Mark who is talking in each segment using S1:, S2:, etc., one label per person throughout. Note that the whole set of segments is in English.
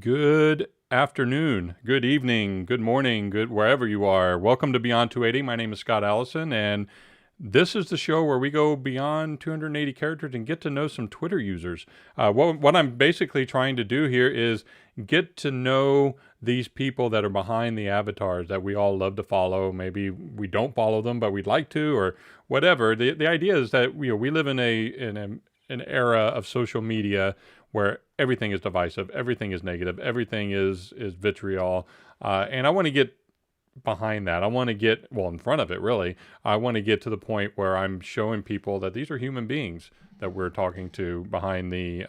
S1: Good afternoon, good evening, good morning, good wherever you are. Welcome to Beyond 280. My name is Scott Allison, and this is the show where we go beyond 280 characters and get to know some Twitter users. What I'm basically trying to do here is get to know these people that are behind the avatars that we all love to follow. Maybe we don't follow them, but we'd like to, or whatever. The idea is that we live in an era of social media where everything is divisive, everything is negative, everything is vitriol, and I want to get behind that. I want to get in front of it. Really, I want to get to the point where I'm showing people that these are human beings that we're talking to behind the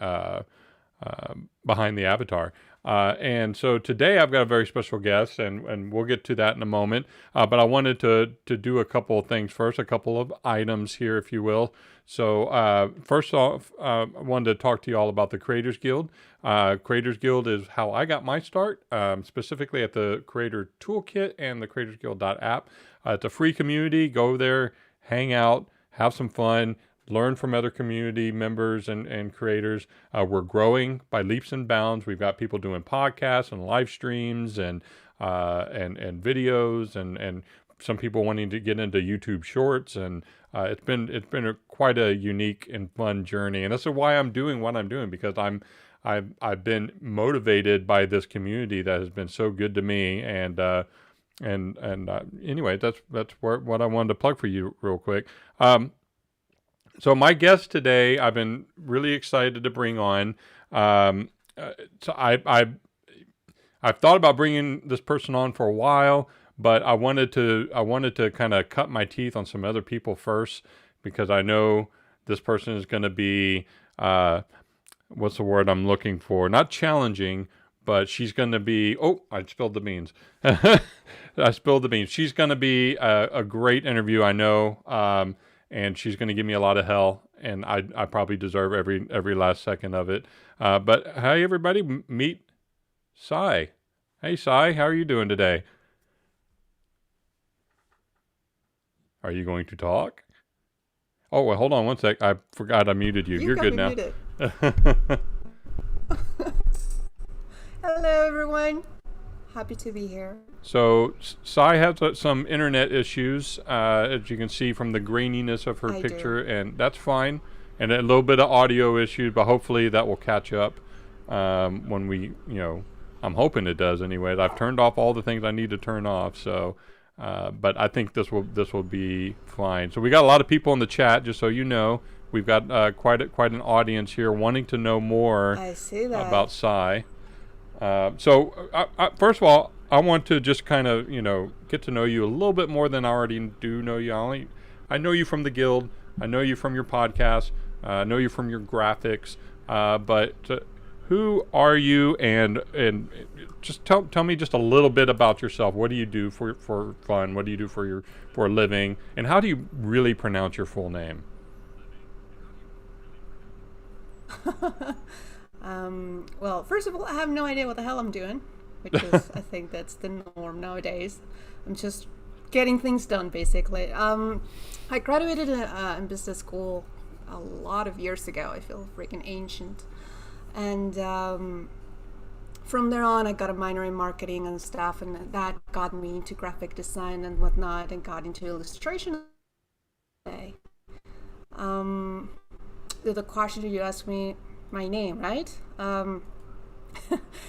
S1: avatar. And so today I've got a very special guest, and we'll get to that in a moment. But I wanted to do a couple of things first, a couple of items here, if you will. So first off, I wanted to talk to you all about the Creators Guild. Creators Guild is how I got my start, specifically at the Creator Toolkit and the Creators Guild.app. It's a free community. Go there, hang out, have some fun, learn from other community members and creators. We're growing by leaps and bounds. We've got people doing podcasts and live streams and videos and some people wanting to get into YouTube Shorts, and it's been quite a unique and fun journey. And this is why I'm doing what I'm doing, because I've been motivated by this community that has been so good to me. And anyway, that's what I wanted to plug for you real quick. So my guest today, I've been really excited to bring on. So I've thought about bringing this person on for a while, but I wanted to kind of cut my teeth on some other people first, because I know this person is going to be what's the word I'm looking for? Not challenging, but she's going to be. Oh, I spilled the beans. I spilled the beans. She's going to be a great interview, I know. And she's going to give me a lot of hell, and I probably deserve every last second of it. But hey, everybody, meet Sai. Hey, Sai, how are you doing today? Are you going to talk? Oh, well, hold on one sec. I forgot I muted you. You're good now.
S2: Muted. Hello, everyone. Happy to be here.
S1: So Sai has some internet issues, as you can see from the graininess of her picture, and that's fine. And a little bit of audio issues, but hopefully that will catch up when we, I'm hoping it does anyways. I've turned off all the things I need to turn off, so, but I think this will be fine. So we got a lot of people in the chat, just so you know. We've got quite an audience here wanting to know more about Sai. So first of all, I want to just kind of, get to know you a little bit more than I already do know you. I know you from the Guild. I know you from your podcast. I know you from your graphics. But who are you? And just tell me just a little bit about yourself. What do you do for fun? What do you do for a living? And how do you really pronounce your full name?
S2: Well, first of all, I have no idea what the hell I'm doing, which is, I think that's the norm nowadays. I'm just getting things done, basically. I graduated in business school a lot of years ago. I feel freaking ancient. And from there on, I got a minor in marketing and stuff, and that got me into graphic design and whatnot, and got into illustration. The question you asked me, my name, right?
S1: Yeah.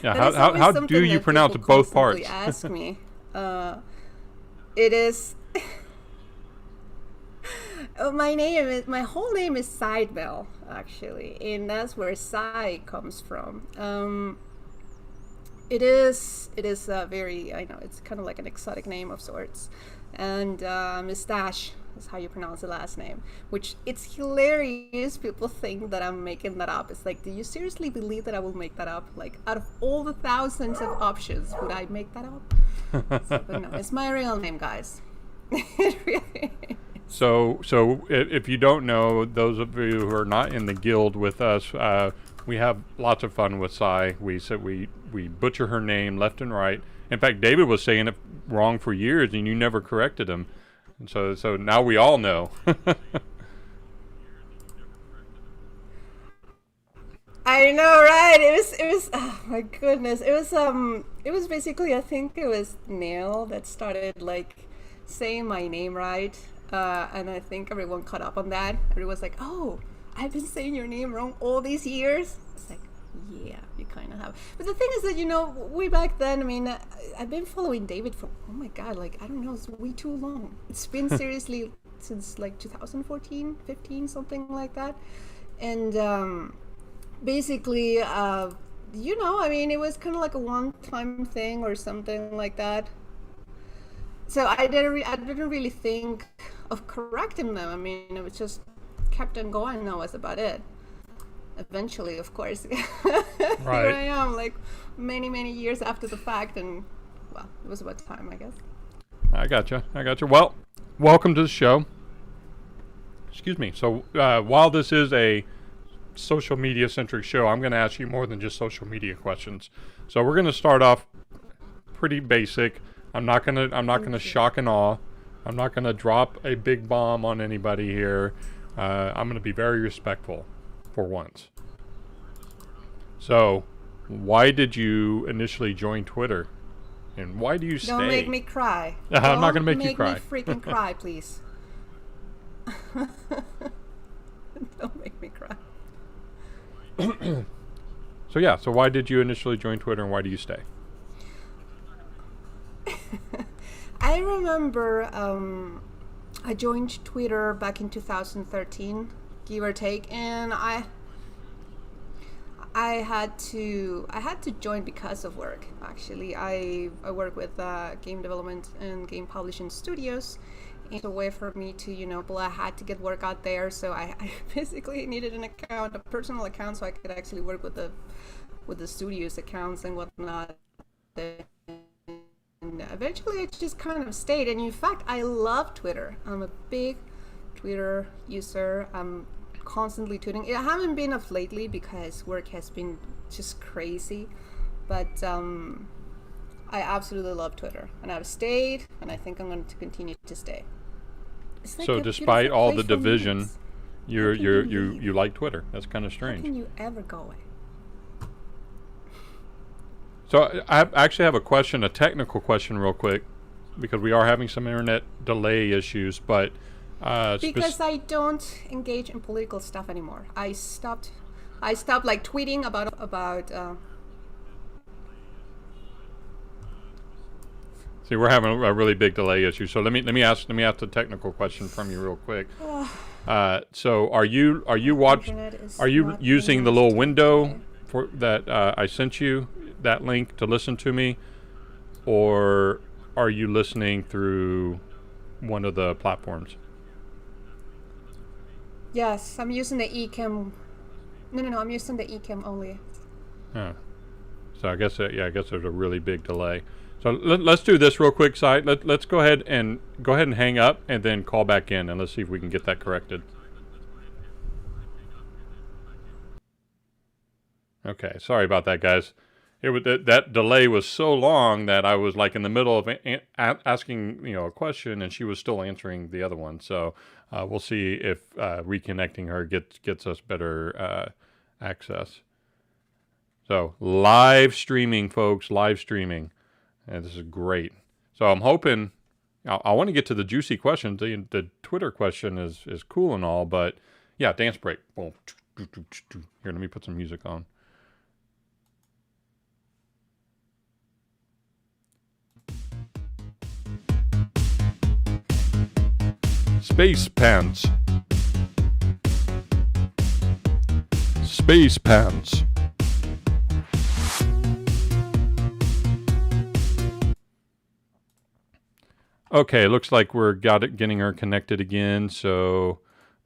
S1: How do you pronounce both parts?
S2: Ask me. It is. My whole name is Sidebell, actually, and that's where Sai comes from. It is a very, I know, it's kind of like an exotic name of sorts, and Mistage is how you pronounce the last name, which it's hilarious. People think that I'm making that up. It's like, do you seriously believe that I will make that up? Like, out of all the thousands of options, would I make that up? But no, it's my real name, guys. It really is.
S1: So if you don't know, those of you who are not in the guild with us, we have lots of fun with Sai. We butcher her name left and right. In fact, David was saying it wrong for years, and you never corrected him. And so now we all know.
S2: I know, right? It was. Oh my goodness! It was basically. I think it was Neil that started like saying my name right, and I think everyone caught up on that. Everyone was like, "Oh, I've been saying your name wrong all these years." It's like, yeah, you kind of have. But the thing is that way back then. I mean, I've been following David for oh my god, like I don't know, it's way too long. It's been seriously since like 2014, 15, something like that, and. Basically, I mean, it was kind of like a one-time thing or something like that. So I didn't really think of correcting them. I mean, it was just kept on going. And that was about it. Eventually, of course, here I am, like many years after the fact, and well, it was about time, I guess.
S1: I gotcha. Well, welcome to the show. Excuse me. So while this is a social media centric show, I'm going to ask you more than just social media questions. So we're going to start off pretty basic. I'm not going to shock and awe. I'm not going to drop a big bomb on anybody here. I'm going to be very respectful for once. So, why did you initially join Twitter? And why do you stay?
S2: Don't make me cry.
S1: I'm not going to make you cry.
S2: Don't make me freaking cry, please. Don't make me cry.
S1: So why did you initially join Twitter and why do you stay?
S2: I remember I joined Twitter back in 2013, give or take, and I had to join because of work. Actually, I work with game development and game publishing studios. It's a way for me to, I had to get work out there, so I basically needed an account, a personal account, so I could actually work with the studio's accounts and whatnot. And eventually, I just kind of stayed. And in fact, I love Twitter. I'm a big Twitter user. I'm constantly tweeting. I haven't been of lately because work has been just crazy, but I absolutely love Twitter, and I've stayed, and I think I'm going to continue to stay. Like
S1: so despite all the division, you like Twitter. That's kind of strange.
S2: How can you ever go away?
S1: So I actually have a question, a technical question real quick, because we are having some internet delay issues, but
S2: because I don't engage in political stuff anymore. I stopped like tweeting about
S1: See, we're having a really big delay issue. So let me ask the technical question from you real quick. So are you using the little window for that I sent you, that link to listen to me, or are you listening through one of the platforms?
S2: Yes, I'm using the eCam. No, I'm using the eCam only.
S1: Huh. So I guess there's a really big delay. So let's do this real quick, Si. Let's go ahead and hang up and then call back in, and let's see if we can get that corrected. Okay, sorry about that, guys. It was that delay was so long that I was like in the middle of asking a question, and she was still answering the other one. So we'll see if reconnecting her gets us better access. So live streaming, folks, live streaming. And this is great. So I'm hoping, I want to get to the juicy question. The Twitter question is cool and all, but yeah, dance break. Boom. Here, let me put some music on. Space pants. Space pants. Okay, looks like we're getting her connected again, so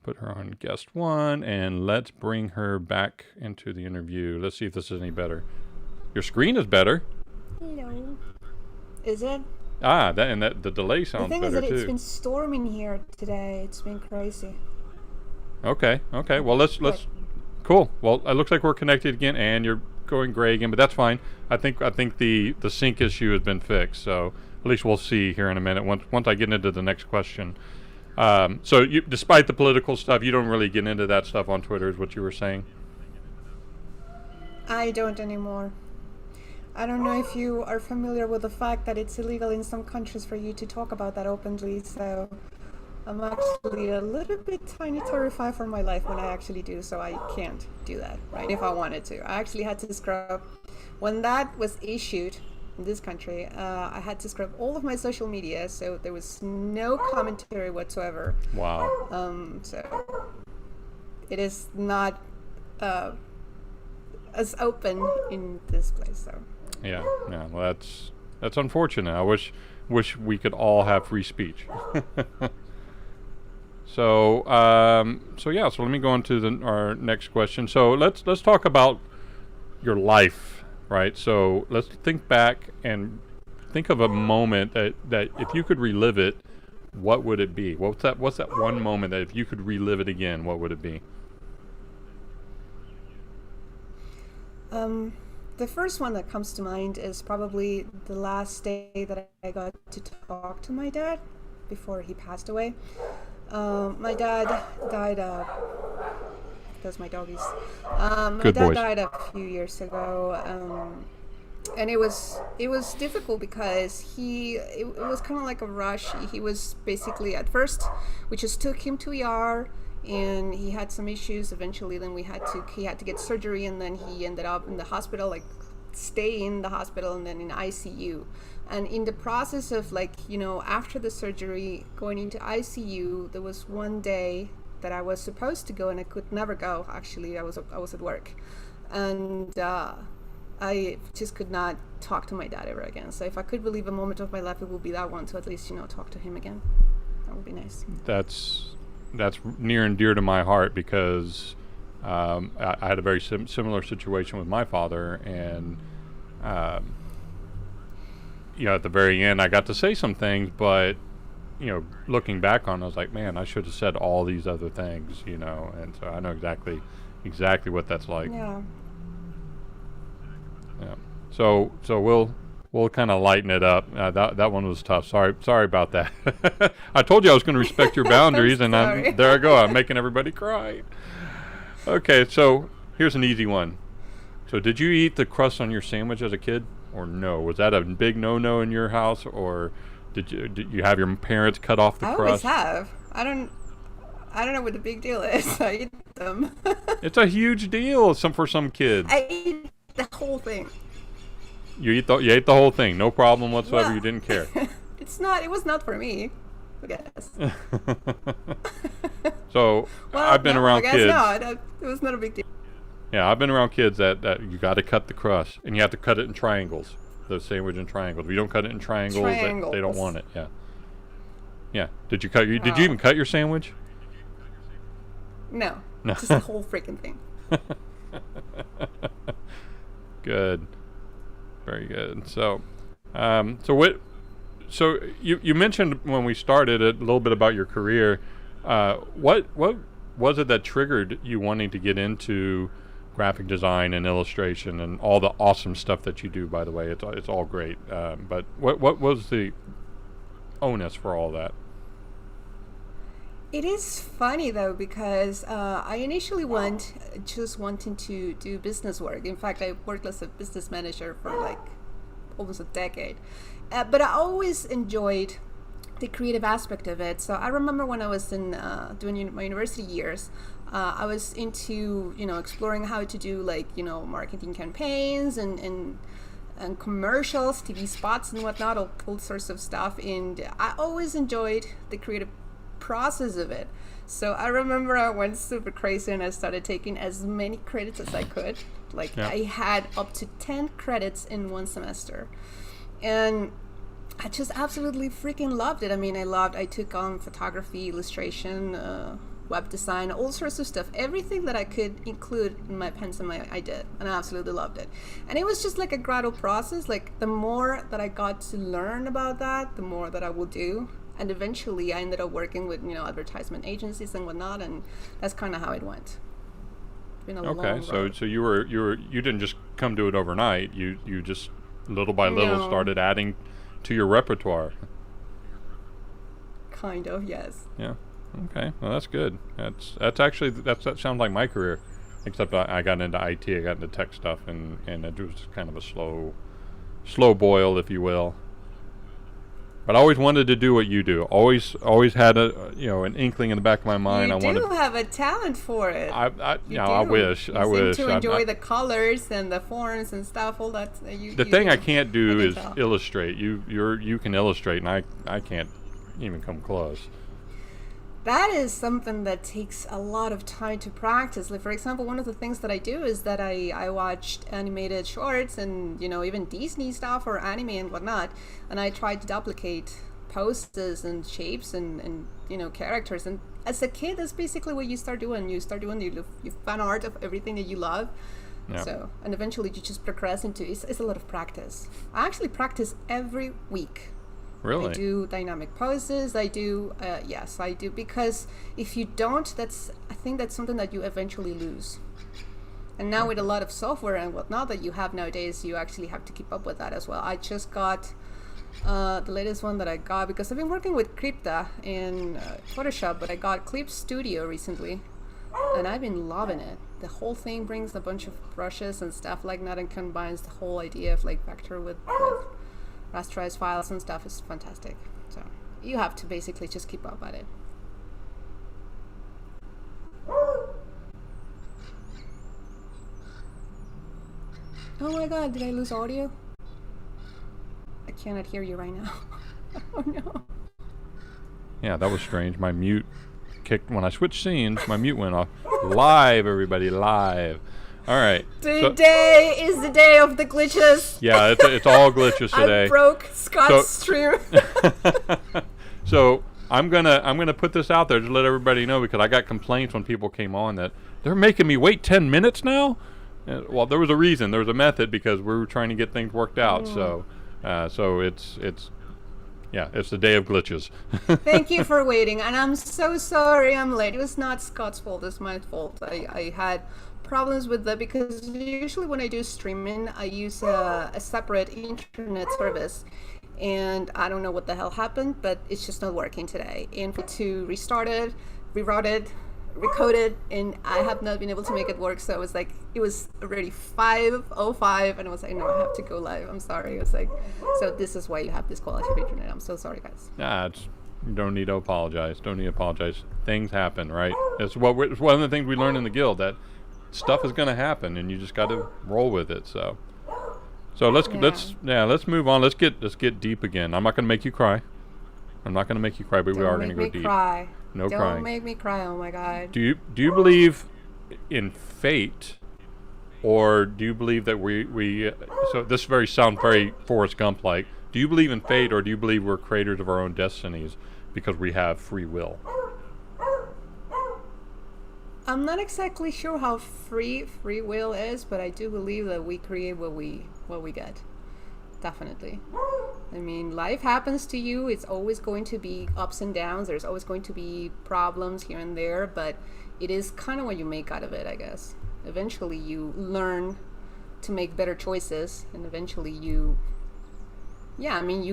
S1: put her on guest one, and let's bring her back into the interview. Let's see if this is any better. Your screen is better.
S2: Hello. Is it?
S1: The delay sounds better too.
S2: The thing is that it's been storming here today. It's been crazy.
S1: Okay. Well, let's cool. Well, it looks like we're connected again, and you're going gray again, but that's fine. I think the sync issue has been fixed, so at least we'll see here in a minute once I get into the next question. So despite the political stuff, you don't really get into that stuff on Twitter, is what you were saying?
S2: I don't anymore. I don't know if you are familiar with the fact that it's illegal in some countries for you to talk about that openly, so I'm actually a little bit tiny terrified for my life when I actually do, so I can't do that, right, if I wanted to. I actually had to scrub, when that was issued in this country, I had to scrub all of my social media, so there was no commentary whatsoever.
S1: Wow.
S2: So it is not as open in this place, so.
S1: Yeah. Well, that's unfortunate. I wish we could all have free speech. So let me go on to our next question. So let's talk about your life, right? So let's think back and think of a moment that if you could relive it, what would it be? What's that one moment that if you could relive it again, what would it be?
S2: The first one that comes to mind is probably the last day that I got to talk to my dad before he passed away. My dad died, that's my doggies. My dad died a few years ago, and it was difficult because it was kind of like a rush. He was basically, at first, we just took him to ER, and he had some issues. Eventually, then he had to get surgery, and then he ended up in the hospital, like stay in the hospital, and then in ICU. And in the process of, like, you know, after the surgery, going into ICU, there was one day that I was supposed to go and I could never go. Actually, I was at work, and I just could not talk to my dad ever again. So if I could relive a moment of my life, it would be that one. To at least, you know, talk to him again. That would be nice.
S1: That's near and dear to my heart because I had a very similar situation with my father, and you know, at the very end, I got to say some things, but you know, looking back on it, I was like, man, I should have said all these other things, you know, and so I know exactly what that's like.
S2: Yeah.
S1: Yeah. So we'll kind of lighten it up. That one was tough. Sorry about that. I told you I was going to respect your boundaries, and there I go. I'm making everybody cry. Okay, so here's an easy one. So did you eat the crust on your sandwich as a kid, or no? Was that a big no-no in your house, or did you have your parents cut off the crust?
S2: I always have. I don't know what the big deal is. I eat them.
S1: It's a huge deal for some kids.
S2: I eat the whole thing.
S1: You ate the whole thing, no problem whatsoever.
S2: Well,
S1: you didn't care.
S2: It was not for me, I guess.
S1: So I've been around kids.
S2: No, it was not a big deal.
S1: Yeah, I've been around kids that you got to cut the crust, and you have to cut it in triangles. The sandwich in triangles. If you don't cut it in triangles. They don't want it. Yeah. Yeah. Did you even cut your sandwich?
S2: No. Just the whole freaking thing.
S1: Good. Very good. So you mentioned when we started a little bit about your career. What was it that triggered you wanting to get into graphic design and illustration and all the awesome stuff that you do? By the way, it's all great. But what was the onus for all that?
S2: It is funny though, because I initially went just wanting to do business work. In fact, I worked as a business manager for like almost a decade. But I always enjoyed the creative aspect of it. So I remember when I was in doing my university years, I was into, you know, exploring how to do like, you know, marketing campaigns and commercials, TV spots and whatnot, all sorts of stuff. And I always enjoyed the creative process of it. So I remember I went super crazy and I started taking as many credits as I could. Like I had up to 10 credits in one semester. And I just absolutely freaking loved it. I mean, I took on photography, illustration, web design, all sorts of stuff. Everything that I could include in my pensum, I did, and I absolutely loved it. And it was just like a gradual process. Like the more that I got to learn about that, the more that I will do. And eventually I ended up working with, you know, advertisement agencies and whatnot, and that's kind of how it went. It's been a long road.
S1: So you didn't just come to it overnight. You just little by little started adding to your repertoire.
S2: Kind of, yes.
S1: Yeah. Okay. Well, that's good. That sounds like my career. Except I got into IT, I got into tech stuff, and it was kind of a slow boil, if you will. But I always wanted to do what you do. Always had an inkling in the back of my mind.
S2: You do have a talent for it.
S1: I
S2: You
S1: wish.
S2: You
S1: I wish.
S2: seem to enjoy the colors and the forms and stuff. All that.
S1: The thing I can't do is illustrate. You can illustrate, and I can't even come close.
S2: That is something that takes a lot of time to practice. Like, for example, one of the things that I do is that I watched animated shorts and, even Disney stuff or anime and whatnot, and I try to duplicate poses and shapes and characters. And as a kid, that's basically what you start doing. You fan art of everything that you love.
S1: Yeah.
S2: So, and eventually you just progress into it's a lot of practice. I actually practice every week.
S1: Really?
S2: I do dynamic poses. Yes, I do. Because if you don't, I think that's something that you eventually lose. And now with a lot of software and whatnot that you have nowadays, you actually have to keep up with that as well. I just got the latest one that I got because I've been working with Crypta in Photoshop, but I got Clip Studio recently, and I've been loving it. The whole thing brings a bunch of brushes and stuff like that and combines the whole idea of like vector with rasterized files and stuff. Is fantastic. So you have to basically just keep up at it. Oh my god, did I lose audio? I cannot hear you right now. Oh no.
S1: Yeah, that was strange. My mute kicked when I switched scenes. My mute went off. Live, everybody, live. All right.
S2: Today is the day of the glitches.
S1: Yeah, it's all glitches today.
S2: I broke Scott's stream.
S1: So I'm gonna put this out there to let everybody know, because I got complaints when people came on that they're making me wait 10 minutes now. Well, there was a reason. There was a method, because we were trying to get things worked out. So it's the day of glitches.
S2: Thank you for waiting, and I'm so sorry I'm late. It was not Scott's fault. It's my fault. I had problems with that, because usually when I do streaming, I use a separate internet service, and I don't know what the hell happened, but it's just not working today. And to restart it, reroute it, recode it, and I have not been able to make it work. So it was already 5:05, and I was like, no, I have to go live. I'm sorry. It was like, so this is why you have this quality of internet. I'm so sorry, guys.
S1: You don't need to apologize. Things happen, right? It's one of the things we learned in the guild, that stuff is going to happen, and you just got to roll with it. So let's move on. Let's get deep again. I'm not going to make you cry. But we are going to go deep.
S2: Cry.
S1: No
S2: Don't
S1: crying.
S2: make me cry. Oh my god.
S1: Do you believe in fate, or do you believe that we so this sounds very Forrest Gump like? Do you believe in fate, or do you believe we're creators of our own destinies because we have free will?
S2: I'm not exactly sure how free will is, but I do believe that we create what we get. Definitely. I mean, life happens to you. It's always going to be ups and downs. There's always going to be problems here and there, but it is kind of what you make out of it, I guess. Eventually you learn to make better choices, and eventually you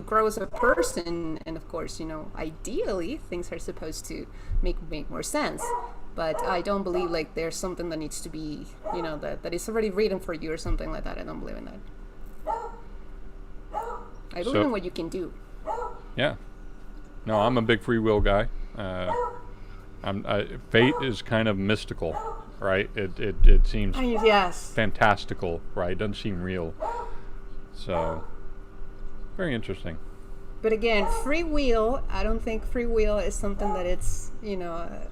S2: grow as a person, and of course, ideally things are supposed to make more sense. But I don't believe like there's something that needs to be, that is already written for you or something like that. I don't believe in that. I believe in what you can do.
S1: Yeah. No, I'm a big free will guy. Fate is kind of mystical, right? It seems fantastical, right? It doesn't seem real. So, very interesting.
S2: But again, free will, I don't think free will is something that it's,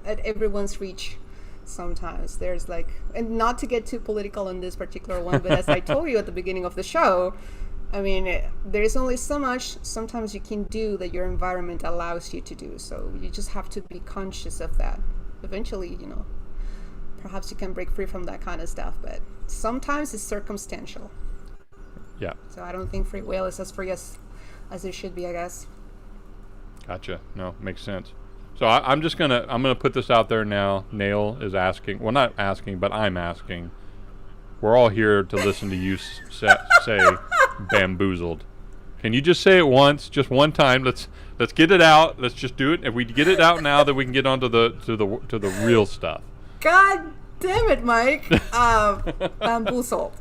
S2: at everyone's reach. Sometimes there's and not to get too political on this particular one, but as I told you at the beginning of the show, I mean, there's only so much sometimes you can do that your environment allows you to do. So you just have to be conscious of that. Eventually, perhaps you can break free from that kind of stuff, but sometimes it's circumstantial.
S1: Yeah.
S2: So I don't think free will is as free as it should be, I guess.
S1: Gotcha. No, makes sense. So I'm gonna put this out there now. Nail is asking. Well, not asking, but I'm asking. We're all here to listen to you say bamboozled. Can you just say it once, just one time? Let's get it out. Let's just do it. If we get it out now, then we can get on to the real stuff.
S2: God Damn it, Mike. Bamboozled.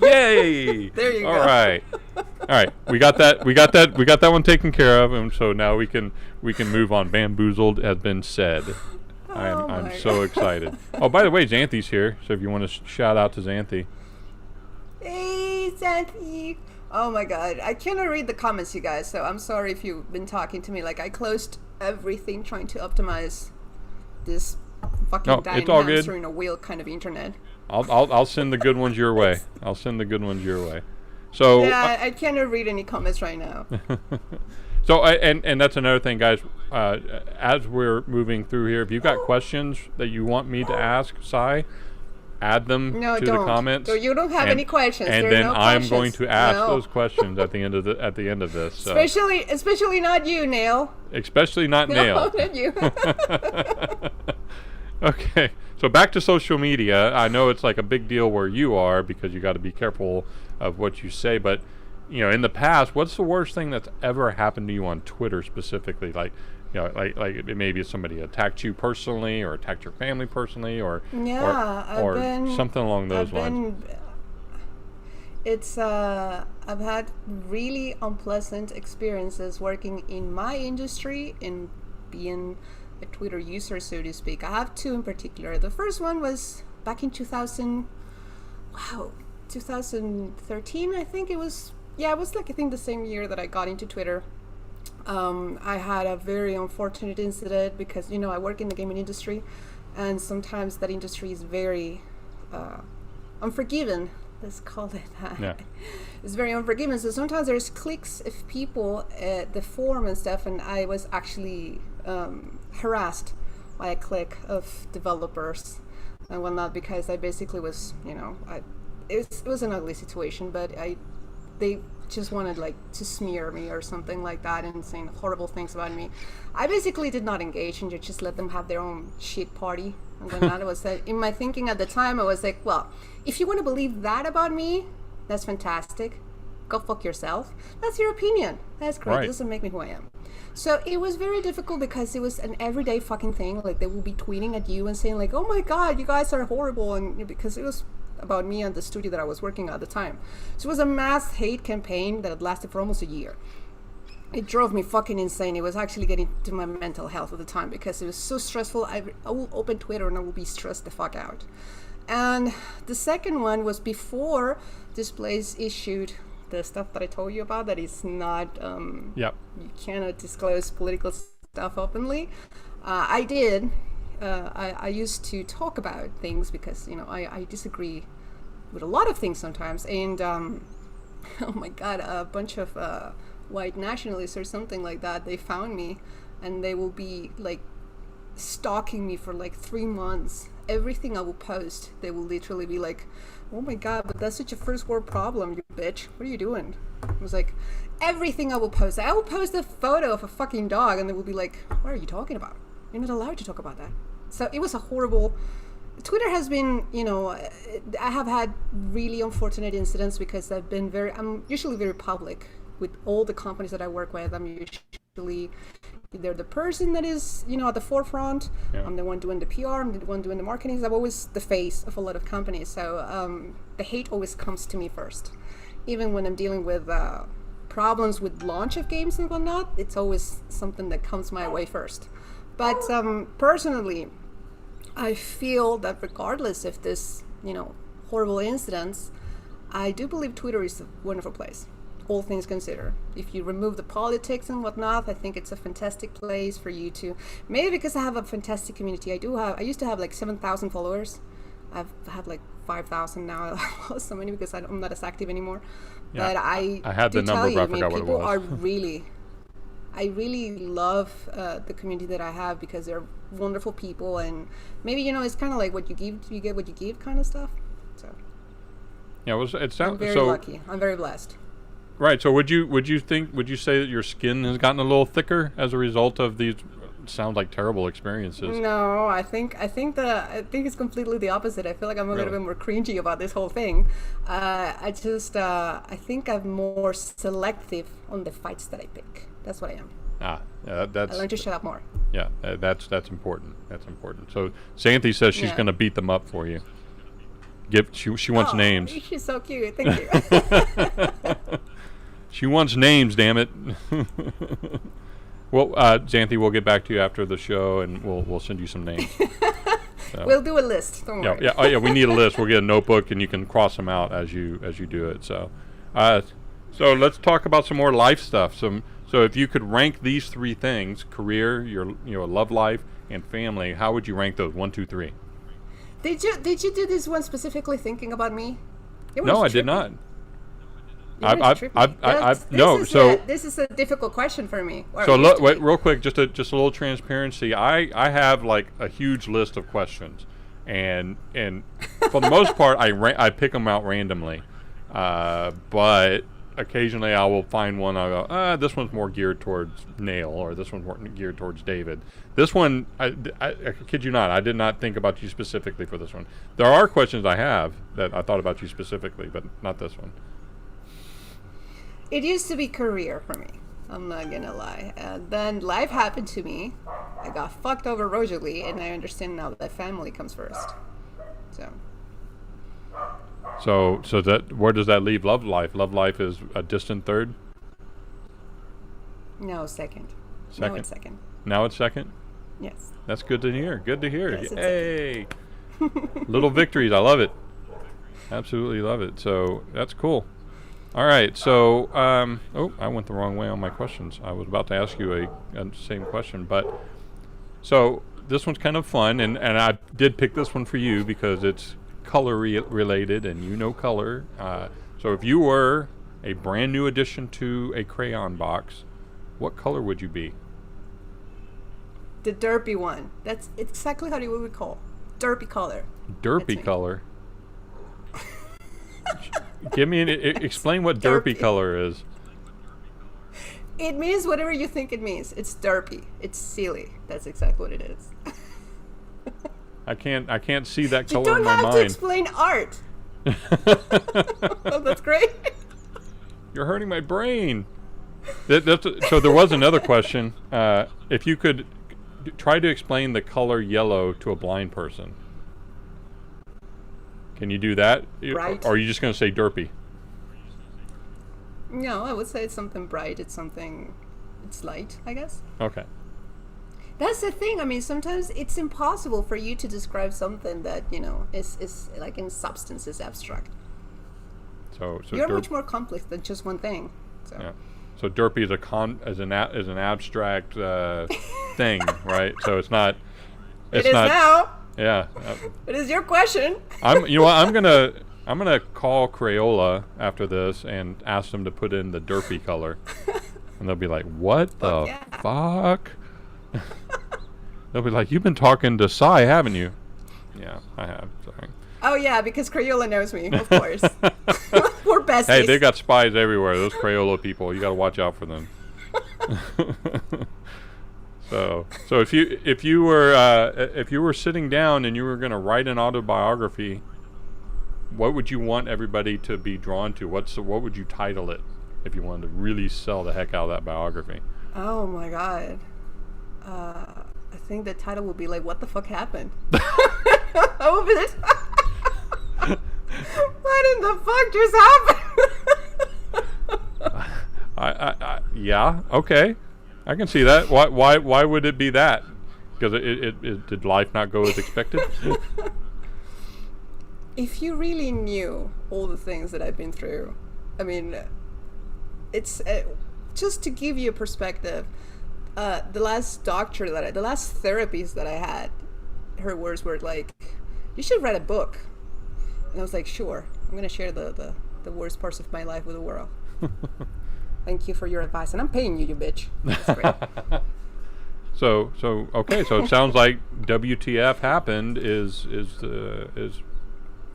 S1: Yay!
S2: There you go.
S1: All right. We got that one taken care of, and so now we can move on. Bamboozled has been said. I'm so excited. Oh, by the way, Xanthi's here, so if you want to shout out to Xanthi.
S2: Hey, Xanthi. Oh my god, I cannot read the comments, you guys, so I'm sorry if you've been talking to me. Like, I closed everything trying to optimize this fucking dying hamster in a wheel kind of internet.
S1: I'll send the good ones your way. So
S2: yeah, I cannot read any comments right now.
S1: So and that's another thing, guys. As we're moving through here, if you've got questions that you want me to ask Sai, add them to the comments.
S2: No, you don't have any questions.
S1: And then I'm going to ask those questions at the end of this. So.
S2: Especially not you, Nail.
S1: Especially not Nail.
S2: No, not you.
S1: Okay, so back to social media. I know it's like a big deal where you are because you got to be careful of what you say. But in the past, what's the worst thing that's ever happened to you on Twitter specifically? Like, like maybe somebody attacked you personally, or attacked your family personally, or something along those lines.
S2: I've had really unpleasant experiences working in my industry, in being a Twitter user, so to speak. I have two in particular. The first one was back in 2013, I think it was. Yeah, it was like, I think the same year that I got into Twitter. I had a very unfortunate incident because, I work in the gaming industry, and sometimes that industry is very unforgiving. Let's call it that. Yeah. It's very unforgiving. So sometimes there's cliques of people at the forum and stuff, and I was actually harassed by a clique of developers and whatnot because I basically was, it was an ugly situation, but they just wanted to smear me or something like that and saying horrible things about me. I basically did not engage and just let them have their own shit party. And when that was in my thinking at the time, I was like, well, if you want to believe that about me, that's fantastic. Go fuck yourself. That's your opinion. That's great. Right. It doesn't make me who I am. So it was very difficult because it was an everyday fucking thing. Like, they will be tweeting at you and saying like, oh my god, you guys are horrible, and because it was about me and the studio that I was working at the time. So it was a mass hate campaign that had lasted for almost a year. It drove me fucking insane. It was actually getting to my mental health at the time because it was so stressful. I will open Twitter and I will be stressed the fuck out. And the second one was before this place issued the stuff that I told you about, that is not, you cannot disclose political stuff openly. I did. I used to talk about things because, I disagree with a lot of things sometimes. And, oh my God, a bunch of white nationalists or something like that, they found me and they will be stalking me for 3 months. Everything I will post, they will literally be like, oh my god, but that's such a first world problem, you bitch. What are you doing? I was like, everything I will post a photo of a fucking dog and they will be like, what are you talking about? You're not allowed to talk about that. So it was a horrible... Twitter has been, I have had really unfortunate incidents because I'm usually very public with all the companies that I work with. I'm usually either the person that is, at the forefront. Yeah. I'm the one doing the PR. I'm the one doing the marketing. I'm always the face of a lot of companies. So the hate always comes to me first. Even when I'm dealing with problems with launch of games and whatnot, it's always something that comes my way first. But personally, I feel that regardless of this, horrible incidents, I do believe Twitter is a wonderful place. All things considered. If you remove the politics and whatnot, I think it's a fantastic place for you to, maybe because I have a fantastic community. I used to have 7,000 followers. I have 5,000 now. I lost so many because I'm not as active anymore. Yeah, but I had the number, but I forgot what it was. People are really, I really love the community that I have because they're wonderful people, and maybe it's kind of like what you give, you get what you give kind of stuff. So
S1: yeah,
S2: I'm very lucky. I'm very blessed.
S1: Right. So would you say that your skin has gotten a little thicker as a result of these sound like terrible experiences?
S2: No, I think it's completely the opposite. I feel like I'm a little bit more cringy about this whole thing. I think I'm more selective on the fights that I pick. That's what I am.
S1: That's.
S2: I learned to shut up more.
S1: Yeah, that's important. That's important. So Xanthi says she's going to beat them up for you. She wants names.
S2: She's so cute. Thank you.
S1: She wants names. Damn it. Well, Xanthi, we'll get back to you after the show, and we'll send you some names. So.
S2: We'll do a list. Don't worry.
S1: Yeah. Oh, yeah. We need a list. We'll get a notebook, and you can cross them out as you do it. So, so let's talk about some more life stuff. So if you could rank these three things: career, your love life, and family, how would you rank those? 1, 2, 3.
S2: Did you do this one specifically thinking about me?
S1: No, I did not.
S2: This is a difficult question for me.
S1: So wait, real quick, just a little transparency. I have like a huge list of questions, and for the most part, I pick them out randomly, but occasionally I will find one. I go, this one's more geared towards Nail, or this one's more geared towards David. This one, I kid you not, I did not think about you specifically for this one. There are questions I have that I thought about you specifically, but not this one.
S2: It used to be career for me. I'm not gonna lie. Then life happened to me. I got fucked over royally, and I understand now that family comes first.
S1: So that where does that leave love life? Love life is a distant third?
S2: No, second.
S1: Second?
S2: No, it's second.
S1: Now it's second?
S2: Yes.
S1: That's good to hear. Good to hear.
S2: Yes,
S1: Hey! Little victories. I love it. Absolutely love it. So that's cool. All right. So, I went the wrong way on my questions. I was about to ask you a same question, but so this one's kind of fun, and I did pick this one for you because it's color related, and you know color. So if you were a brand new addition to a crayon box, what color would you be?
S2: The derpy one. That's exactly how you would call derpy color.
S1: Derpy color. Give me explain what derpy color is.
S2: It means whatever you think it means. It's derpy. It's silly. That's exactly what it is.
S1: I can't see that color in my mind.
S2: You don't have to explain art. Oh, that's great.
S1: You're hurting my brain. So there was another question. If you could try to explain the color yellow to a blind person. Can you do that?
S2: Bright.
S1: Or are you just going to say derpy?
S2: No, I would say it's something bright. It's light, I guess.
S1: Okay.
S2: That's the thing. I mean, sometimes it's impossible for you to describe something that, is like in substance is abstract.
S1: So
S2: you're much more complex than just one thing. So.
S1: Yeah. So derpy is an abstract thing, right? So it's not.
S2: It is now.
S1: Yeah.
S2: It is your question.
S1: You know what? I'm gonna call Crayola after this and ask them to put in the derpy color, and they'll be like, "What the fuck?" They'll be like, "You've been talking to Sai, haven't you?" Yeah, I have. Sorry.
S2: Oh yeah, because Crayola knows me, of course. We're besties.
S1: Hey, they got spies everywhere. Those Crayola people, you got to watch out for them. So if you were sitting down and you were going to write an autobiography, what would you want everybody to be drawn to? What would you title it if you wanted to really sell the heck out of that biography?
S2: Oh my god. I think the title would be like, "What the fuck happened?" What in the fuck just happened?
S1: Yeah, okay. I can see that. Why would it be that? Because it did life not go as expected?
S2: If you really knew all the things that I've been through, I mean, it's just to give you a perspective. The last therapies that I had, her words were like, "You should write a book." And I was like, "Sure, I'm gonna share the worst parts of my life with the world." Thank you for your advice, and I'm paying you, you bitch. That's great.
S1: So okay. So it sounds like WTF happened is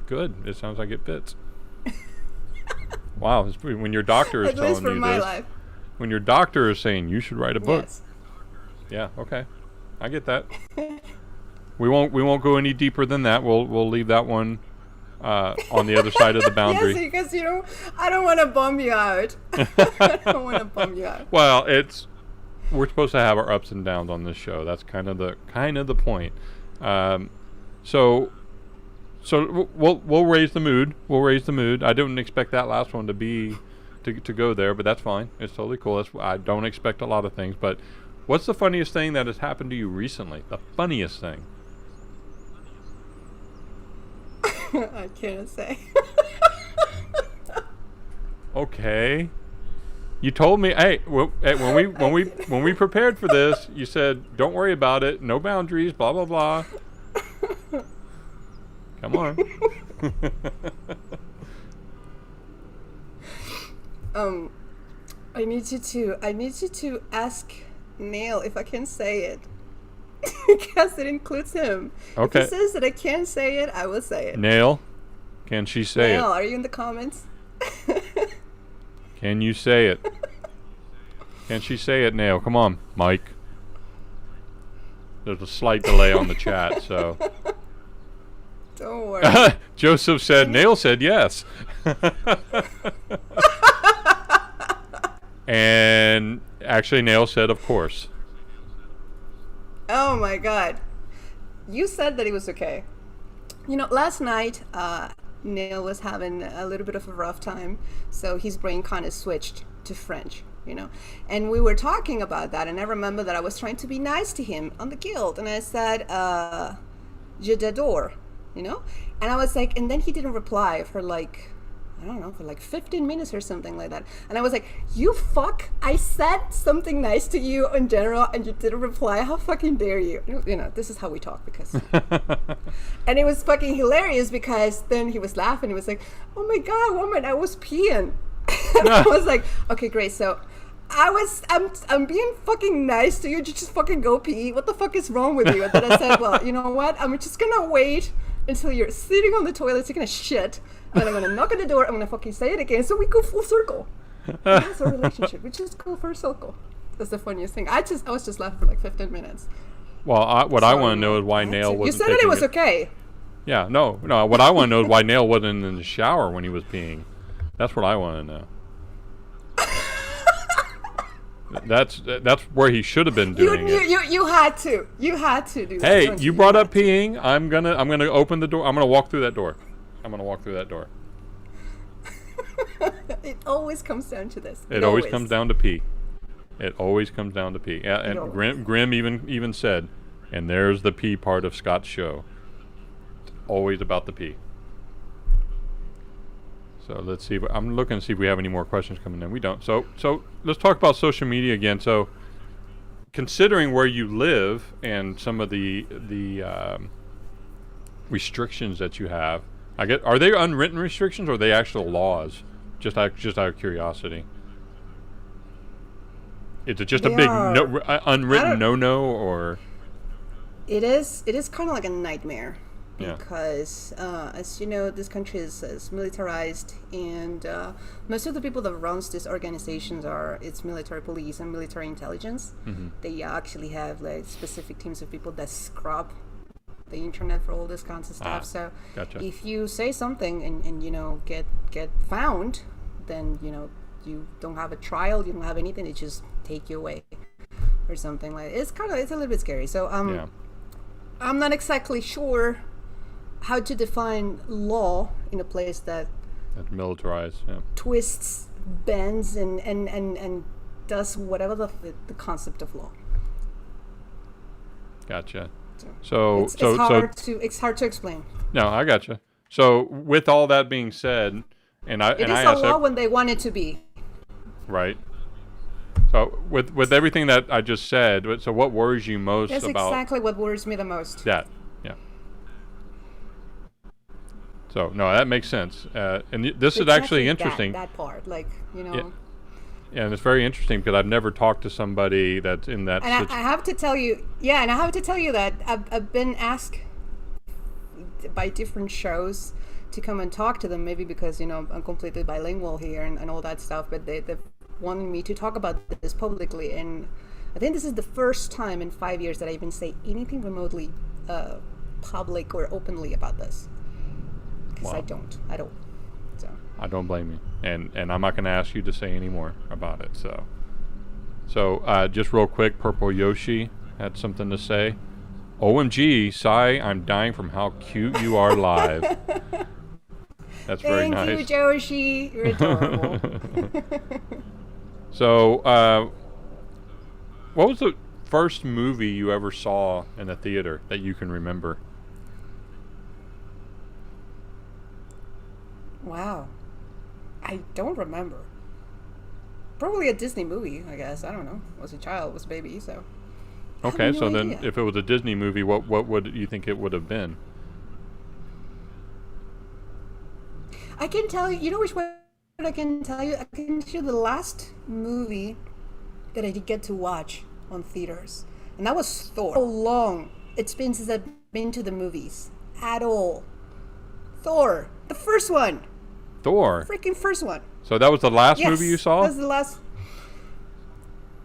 S1: good. It sounds like it fits. Wow, when your doctor is telling you this,
S2: life.
S1: When your doctor is saying you should write a book.
S2: Yes.
S1: Yeah. Okay, I get that. We won't go any deeper than that. We'll leave that one on the other side of the boundary.
S2: Yes, because I don't want to bum you out. I don't want to bum you out.
S1: Well, it's we're supposed to have our ups and downs on this show. That's kind of the point. So we'll raise the mood. We'll raise the mood. I didn't expect that last one to go there, but that's fine. It's totally cool. I don't expect a lot of things, but what's the funniest thing that has happened to you recently? The funniest thing.
S2: I can't say.
S1: Okay. You told me, hey, when we prepared for this, you said, don't worry about it, no boundaries, blah blah blah. Come on.
S2: I need you to ask Neil if I can say it. Because it includes him.
S1: Okay.
S2: If he says that I can't say it, I will say it.
S1: Nail, can she say
S2: Neil,
S1: it?
S2: are you in the comments?
S1: Can you say it? Can she say it, Nail? Come on, Mike. There's a slight delay on the chat, so.
S2: Don't worry.
S1: Joseph said, Nail said yes. And actually, Nail said, of course.
S2: Oh my god. You said that it was okay. You know, last night, Neil was having a little bit of a rough time, so his brain kind of switched to French, you know. And we were talking about that, and I remember that I was trying to be nice to him on the guild, and I said, je t'adore, you know. And I was like, and then he didn't reply for like, I don't know, for like 15 minutes or something like that. And I was like, you fuck, I said something nice to you in general and you didn't reply. How fucking dare you? You know, this is how we talk because... And it was fucking hilarious because then he was laughing. He was like, oh my God, woman, I was peeing. And I was like, okay, great. So I'm being fucking nice to you. You just fucking go pee. What the fuck is wrong with you? And then I said, well, you know what? I'm just gonna wait until you're sitting on the toilet taking a shit. And I'm gonna knock on the door, I'm gonna fucking say it again, so we go full circle. That's our relationship. We just go for a circle. That's the funniest thing. I was just laughing for like 15 minutes.
S1: Well, what I want to know is why Nail wasn't.
S2: You said that it was okay.
S1: Yeah, no. What I want to know is why Nail wasn't in the shower when he was peeing. That's what I want to know. That's where he should have been doing it.
S2: You had to. You had to do that.
S1: Hey, you brought up peeing. I'm gonna open the door. I'm gonna walk through that door.
S2: It always comes down to this.
S1: It always comes down to pee. It always comes down to pee. Yeah, and Grim even said, and there's the pee part of Scott's show. It's always about the pee. So let's see. I'm looking to see if we have any more questions coming in. We don't. So let's talk about social media again. So considering where you live and some of the restrictions that you have, are they unwritten restrictions or are they actual laws? Just out of curiosity. Is it just a big unwritten no or?
S2: It is kind of like a nightmare.
S1: Yeah.
S2: Because, as you know, this country is militarized, and most of the people that runs these organizations it's military police and military intelligence. Mm-hmm. They actually have like specific teams of people that scrub the internet for all this kinds of stuff. So
S1: gotcha.
S2: If you say something and you know get found, then you know you don't have a trial, you don't have anything. They just take you away or something like that. It's a little bit scary. So I'm not exactly sure how to define law in a place that's
S1: militarized,
S2: twists, bends, and does whatever the concept of law.
S1: Gotcha.
S2: So it's hard to explain.
S1: No, I gotcha. So with all that being said, it is
S2: a law when they want it to be.
S1: Right. So with everything that I just said, so what worries you most about?
S2: That's exactly what worries me the most.
S1: Yeah. So no, that makes sense. And this is actually interesting.
S2: That part, like you know.
S1: Yeah, and it's very interesting because I've never talked to somebody that's in that.
S2: And I have to tell you, that I've been asked by different shows to come and talk to them. Maybe because you know I'm completely bilingual here and all that stuff. But they've wanted me to talk about this publicly, and I think this is the first time in 5 years that I even say anything remotely public or openly about this. Because I don't. So
S1: I don't blame you, and I'm not going to ask you to say any more about it. So So just real quick, Purple Yoshi had something to say. OMG, Sai, I'm dying from how cute you are live. That's very nice.
S2: Thank you, Joshi. You're adorable.
S1: So, what was the first movie you ever saw in a theater that you can remember?
S2: Wow. I don't remember. Probably a Disney movie, I guess. I don't know. I was a child, was a baby, so.
S1: Okay, so
S2: idea.
S1: then if it was a Disney movie, what would you think it would have been?
S2: I can tell you, you know which one I can tell you? I can tell you the last movie that I did get to watch on theaters. And that was Thor. How long it's been since I've been to the movies at all. Thor, the first one.
S1: Thor?
S2: Freaking first one.
S1: So that was the last movie you saw?
S2: That's the last.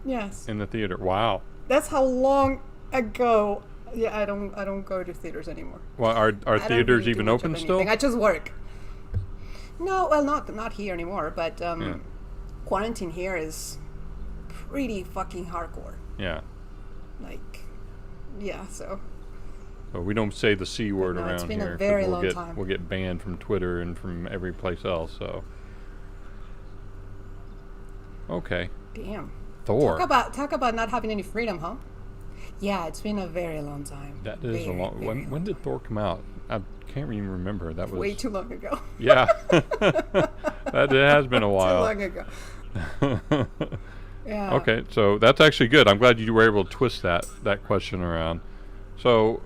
S2: Yes.
S1: In the theater. Wow.
S2: That's how long ago. Yeah, I don't go to theaters anymore.
S1: Well, are theaters really even open still?
S2: I just work. No, well, not here anymore. But quarantine here is pretty fucking hardcore.
S1: Yeah.
S2: Like, yeah. So
S1: we don't say the C word around here.
S2: It's been a very long time.
S1: We'll get banned from Twitter and from every place else. So. Okay.
S2: Damn.
S1: Thor.
S2: Talk about not having any freedom, huh? Yeah, it's been a very long time.
S1: That is a long. When did Thor come out? I can't even remember. That was
S2: way too long ago.
S1: Yeah. It has been a while.
S2: Too long ago. Yeah.
S1: Okay, so that's actually good. I'm glad you were able to twist that question around. So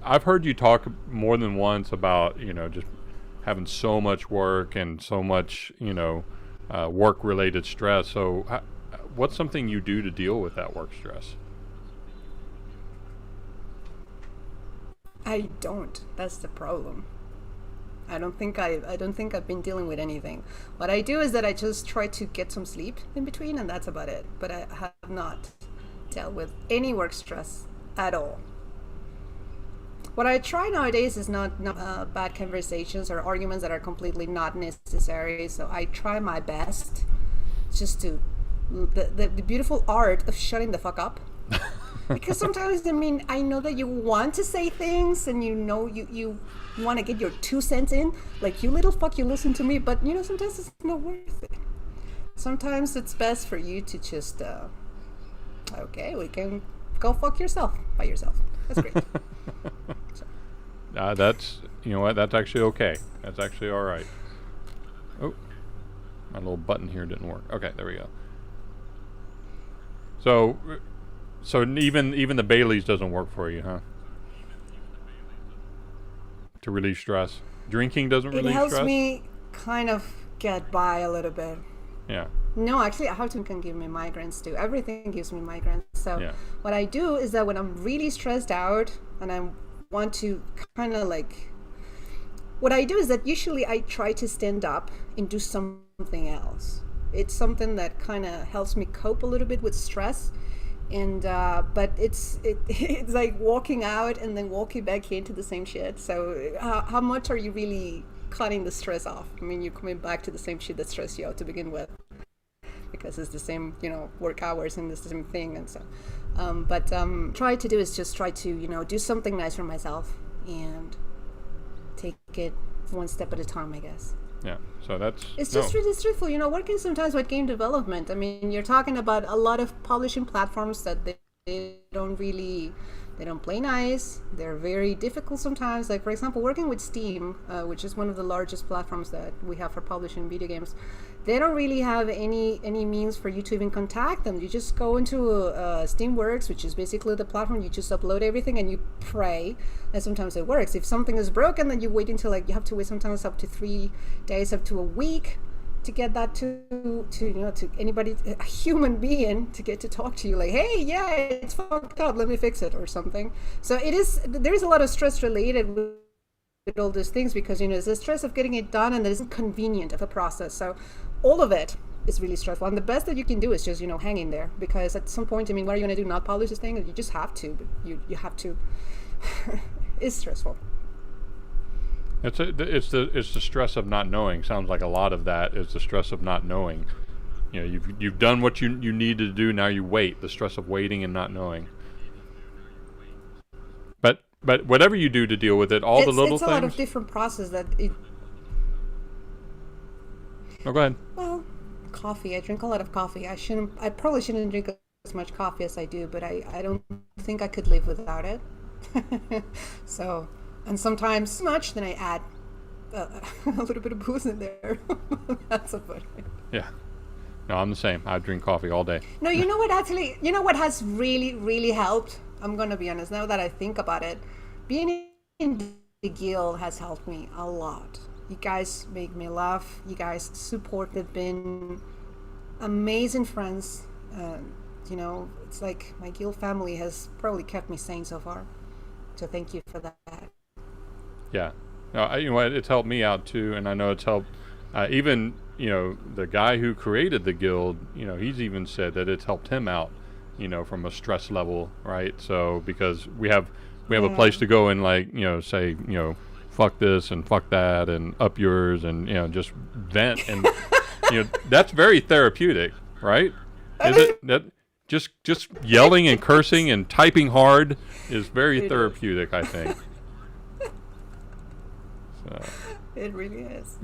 S1: I've heard you talk more than once about just having so much work and so much work-related stress. So what's something you do to deal with that work stress?
S2: I don't. That's the problem. I don't think I've been dealing with anything. What I do is that I just try to get some sleep in between, and that's about it. But I have not dealt with any work stress at all. What I try nowadays is not bad conversations or arguments that are completely not necessary. So I try my best just to the beautiful art of shutting the fuck up. Because sometimes, I know that you want to say things and you want to get your 2 cents in. Like, you little fuck, you listen to me. But, sometimes it's not worth it. Sometimes it's best for you to just, okay, we can go fuck yourself by yourself. That's great.
S1: That's, that's actually okay. That's actually all right. Oh, my little button here didn't work. Okay, there we go. So even the Baileys doesn't work for you, huh? To relieve stress. Drinking doesn't relieve stress?
S2: It helps me kind of get by a little bit.
S1: Yeah.
S2: No, actually, alcohol can give me migraines too. Everything gives me migraines. So what I do is that when I'm really stressed out and I want to kind of what I do is that usually I try to stand up and do something else. It's something that kind of helps me cope a little bit with stress. And but it's like walking out and then walking back into the same shit. So how much are you really cutting the stress off? You're coming back to the same shit that stressed you out to begin with, because it's the same work hours and it's the same thing. And so try to do is just try to do something nice for myself and take it one step at a time, I guess.
S1: Yeah, so
S2: it's just really truthful. Working sometimes with game development, you're talking about a lot of publishing platforms that they don't play nice. They're very difficult sometimes. Like, for example, working with Steam, which is one of the largest platforms that we have for publishing video games, they don't really have any means for you to even contact them. You just go into Steamworks, which is basically the platform. You just upload everything and you pray, and sometimes it works. If something is broken, then you wait until you have to wait sometimes up to 3 days, up to a week to get that to anybody, a human being, to get to talk to you like, hey, yeah, it's fucked up, let me fix it or something. So there's a lot of stress related with all these things, because there's the stress of getting it done and it isn't convenient of a process. So all of it is really stressful, and the best that you can do is just hang in there, because at some point, what are you going to do, not publish this thing? You just have to, but you have to. It's stressful.
S1: It's the stress of not knowing. Sounds like a lot of that is the stress of not knowing. you've done what you need to do. Now you wait. The stress of waiting and not knowing. But whatever you do to deal with it, all the little things.
S2: It's a lot of different process that it.
S1: Oh, go ahead.
S2: Well, coffee. I drink a lot of coffee. I probably shouldn't drink as much coffee as I do, but I don't think I could live without it. So, and sometimes much, then I add a little bit of booze in there. That's about it.
S1: Yeah. No, I'm the same. I drink coffee all day.
S2: No, you know what has really, really helped? I'm going to be honest, now that I think about it, being in the guild has helped me a lot. You guys make me laugh. You guys supported, been amazing friends. It's like my guild family has probably kept me sane so far. So thank you for that.
S1: Yeah. No, you know what? It's helped me out too, and I know it's helped even, the guy who created the guild, he's even said that it's helped him out, from a stress level, right? So because we have a place to go and say, fuck this and fuck that and up yours and, just vent and, that's very therapeutic, right? Is it that just yelling and cursing and typing hard is very therapeutic, I think. So.
S2: It really is.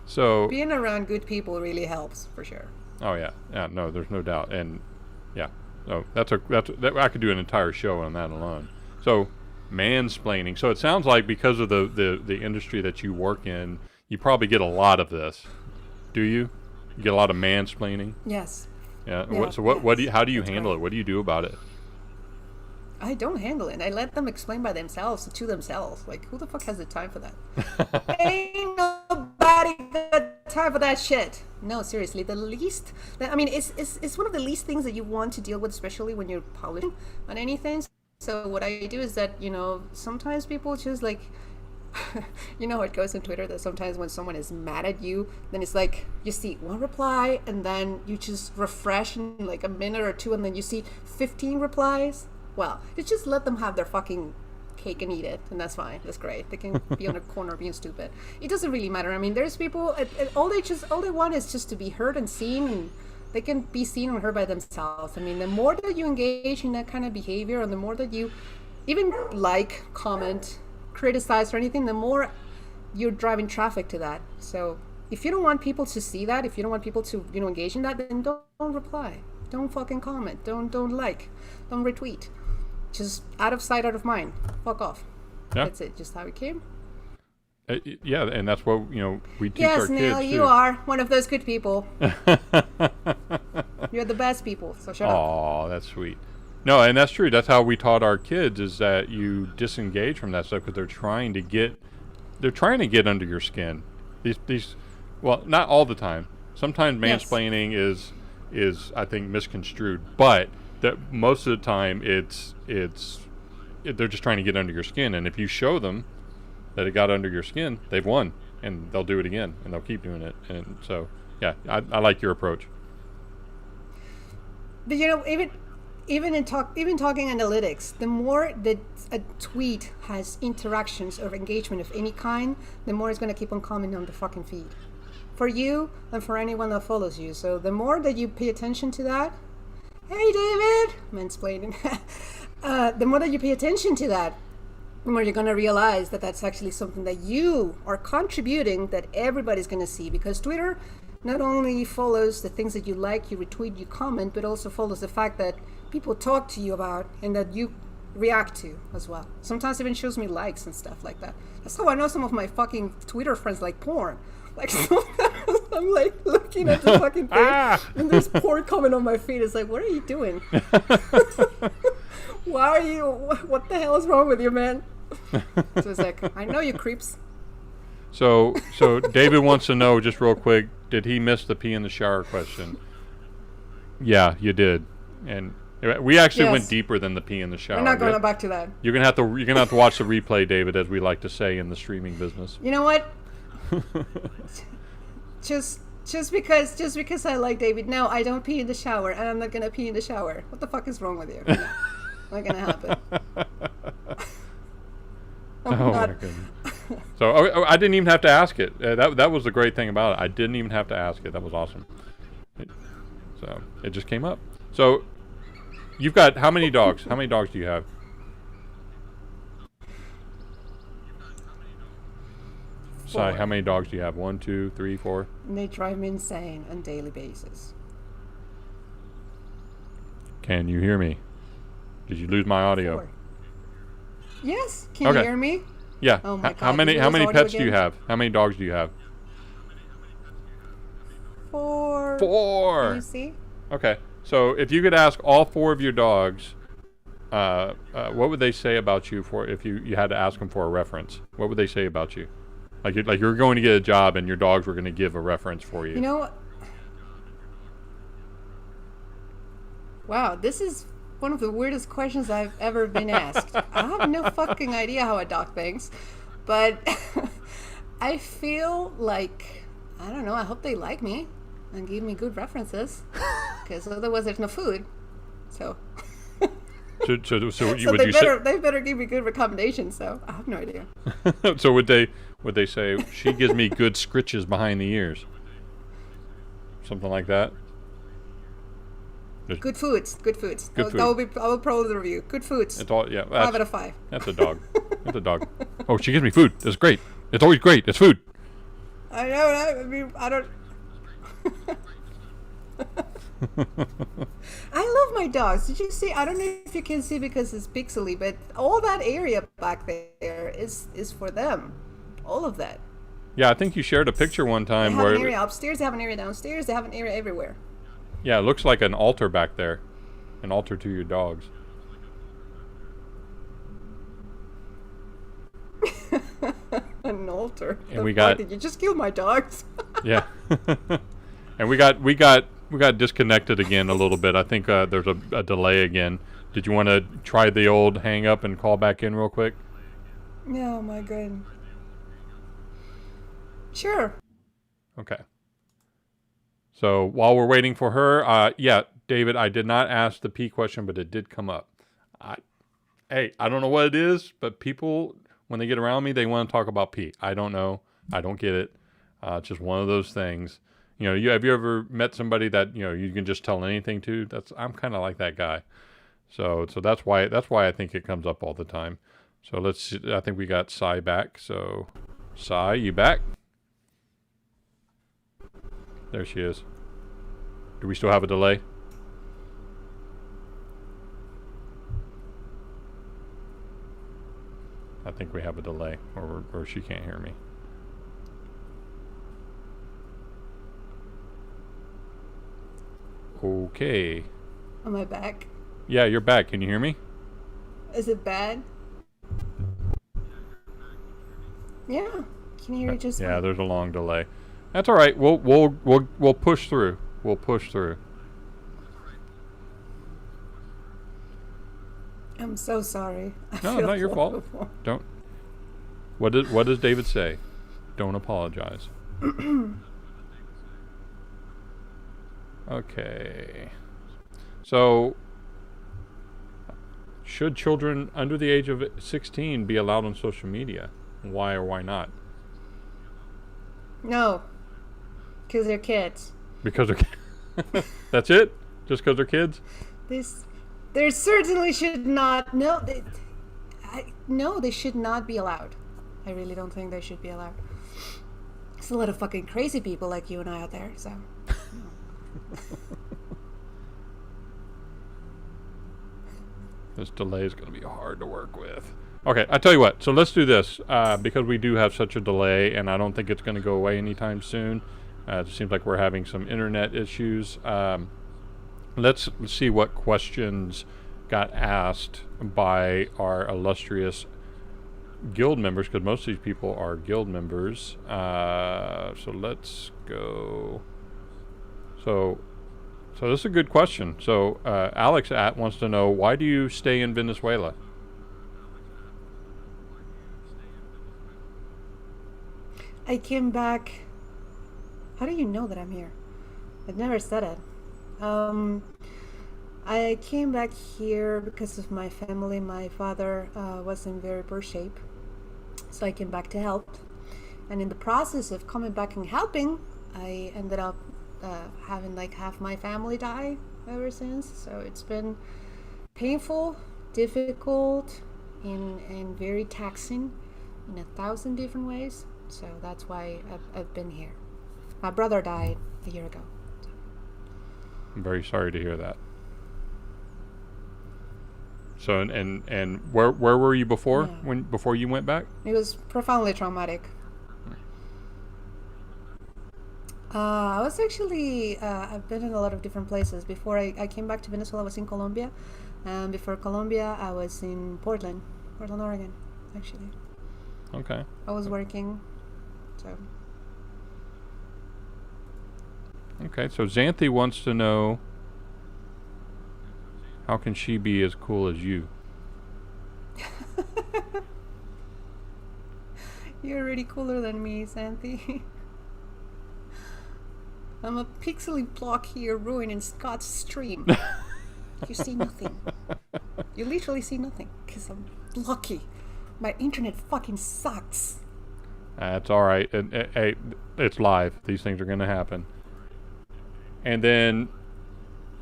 S1: So
S2: being around good people really helps for sure.
S1: Oh yeah, no, there's no doubt, and yeah, so I could do an entire show on that alone. So mansplaining. So it sounds like because of the industry that you work in, you probably get a lot of this. Do you? You get a lot of mansplaining?
S2: Yes.
S1: Yeah.
S2: Yes.
S1: How do you handle it? What do you do about it?
S2: I don't handle it. I let them explain by themselves to themselves. Like, who the fuck has the time for that? Ain't nobody got time for that shit. No, seriously. It's one of the least things that you want to deal with, especially when you're publishing on anything. So what I do is that, sometimes people just like, how it goes on Twitter that sometimes when someone is mad at you, then it's like you see one reply and then you just refresh in like a minute or two and then you see 15 replies. Well, you just let them have their fucking cake and eat it, and that's fine. That's great. They can be on a corner being stupid. It doesn't really matter. I mean, there's people. All they want is just to be heard and seen, and they can be seen and heard by themselves. I mean, the more that you engage in that kind of behavior, and the more that you even like, comment, criticize, or anything, the more you're driving traffic to that. So if you don't want people to see that, if you don't want people to engage in that, then don't reply. Don't fucking comment. Don't like. Don't retweet. Just out of sight, out of mind. Fuck off. Yeah. That's it. Just how it came.
S1: Yeah, and that's what we teach
S2: our
S1: kids.
S2: Yes, Neil, you are one of those good people. You're the best people. So shut up.
S1: Oh, that's sweet. No, and that's true. That's how we taught our kids: is that you disengage from that stuff because they're trying to get under your skin. These, well, not all the time. Sometimes mansplaining is I think misconstrued, but that most of the time they're just trying to get under your skin, and if you show them that it got under your skin, they've won, and they'll do it again, and they'll keep doing it. And so yeah, I like your approach.
S2: But even talking analytics, the more that a tweet has interactions or engagement of any kind, the more it's going to keep on coming on the fucking feed for you and for anyone that follows you. So the more that you pay attention to that, hey David, mansplaining, the more that you pay attention to that, the more you're going to realize that that's actually something that you are contributing that everybody's going to see, because Twitter not only follows the things that you like, you retweet, you comment, but also follows the fact that people talk to you about and that you react to as well. Sometimes even shows me likes and stuff like that. That's how I know some of my fucking Twitter friends like porn. Like sometimes I'm like looking at the fucking thing and there's porn coming on my feed. It's like, what are you doing? Why are you? What the hell is wrong with you, man? So it's like, I know you creeps.
S1: So David wants to know just real quick, did he miss the pee in the shower question? Yeah, you did, and we actually went deeper than the pee in the shower.
S2: We're not going back to that.
S1: You're gonna have to watch the replay, David, as we like to say in the streaming business.
S2: You know what? just because I like David. No, I don't pee in the shower, and I'm not gonna pee in the shower. What the fuck is wrong with you? No, not gonna happen.
S1: My goodness. So I didn't even have to ask it. That was the great thing about it. I didn't even have to ask it. That was awesome. So it just came up. So you've got how many dogs? How many dogs do you have? Sai, how many dogs do you have? 1, 2, 3, 4?
S2: And they drive me insane on a daily basis.
S1: Can you hear me? Did you lose my audio?
S2: 4. Yes. Can you hear me?
S1: Yeah.
S2: Oh my God.
S1: How many pets do you have? How many dogs do you have?
S2: 4.
S1: 4.
S2: Can you see?
S1: Okay. So if you could ask all 4 of your dogs, what would they say about you if you had to ask them for a reference? What would they say about you? Like you're going to get a job and your dogs were going to give a reference for you.
S2: You know what? Wow, this is one of the weirdest questions I've ever been asked. I have no fucking idea how a dog thinks, but I feel like, I don't know, I hope they like me and give me good references, because otherwise there's no food. So...
S1: So
S2: they better give me good recommendations. So I have no idea.
S1: So would they say she gives me good scritches behind the ears, something like that?
S2: Good foods.
S1: Good food.
S2: I will probably the review. Good foods.
S1: It's all
S2: 5 out of 5.
S1: That's a dog. That's a dog. Oh, she gives me food. That's great. It's always great. It's food.
S2: I know. I mean, I don't. I love my dogs. Did you see? I don't know if you can see because it's pixely, but all that area back there is for them. All of that.
S1: Yeah, I think you shared a picture one time
S2: they have
S1: where
S2: an area upstairs, they have an area downstairs, they have an area everywhere.
S1: Yeah, it looks like an altar back there, an altar to your dogs.
S2: An altar.
S1: And we got.
S2: Did you just kill my dogs?
S1: Yeah. And we got disconnected again a little bit. I think there's a delay again. Did you want to try the old hang up and call back in real quick?
S2: Oh my god. Sure.
S1: Okay. So while we're waiting for her, yeah, David, I did not ask the P question, but it did come up. I don't know what it is, but people, when they get around me, they want to talk about P. I don't know. I don't get it. It's just one of those things. You know, have you ever met somebody that, you know, you can just tell anything to? I'm kind of like that guy. So that's why I think it comes up all the time. So let's see. I think we got Sai back. So Sai, you back? There she is. Do we still have a delay? I think we have a delay, or she can't hear me. Okay.
S2: Am I back?
S1: Yeah, you're back. Can you hear me?
S2: Is it bad? Yeah. Can you hear it just
S1: Yeah,
S2: fine?
S1: there's a long delay. That's all right. We'll push through. We'll push through.
S2: I'm so sorry.
S1: No, not your fault. Don't. What does David say? Don't apologize. Okay. So, should children under the age of 16 be allowed on social media? Why or why not?
S2: No. Because they're kids.
S1: Because they're That's it? Just because they're kids?
S2: There certainly should not. No, they should not be allowed. I really don't think they should be allowed. There's a lot of fucking crazy people like you and I out there, so.
S1: This delay is going to be hard to work with. Okay, I tell you what. So let's do this because we do have such a delay, and I don't think it's going to go away anytime soon. It seems like we're having some internet issues. Let's see what questions got asked by our illustrious guild members, because most of these people are guild members. So let's go. So this is a good question. So Alex wants to know, why do you stay in Venezuela?
S2: I came back. How do you know that I'm here? I've never said it. I came back here because of my family. My father was in very poor shape, So I came back to help. And in the process of coming back and helping, I ended up having like half my family die ever since. So it's been painful, difficult, and very taxing in 1,000 different ways. So that's why I've been here. My brother died a year ago.
S1: I'm very sorry to hear that. So and where were you before before you went back?
S2: It was profoundly traumatic. I was actually I've been in a lot of different places. Before I came back to Venezuela, I was in Colombia. Before Colombia, I was in Portland, Oregon, actually.
S1: Okay.
S2: I was working, so.
S1: Okay, so Xanthi wants to know, how can she be as cool as you?
S2: You're already cooler than me, Xanthi. I'm a pixely block here ruining Scott's stream. You see nothing. You literally see nothing, because I'm lucky. My internet fucking sucks.
S1: That's all right. Hey, it's live. These things are going to happen. And then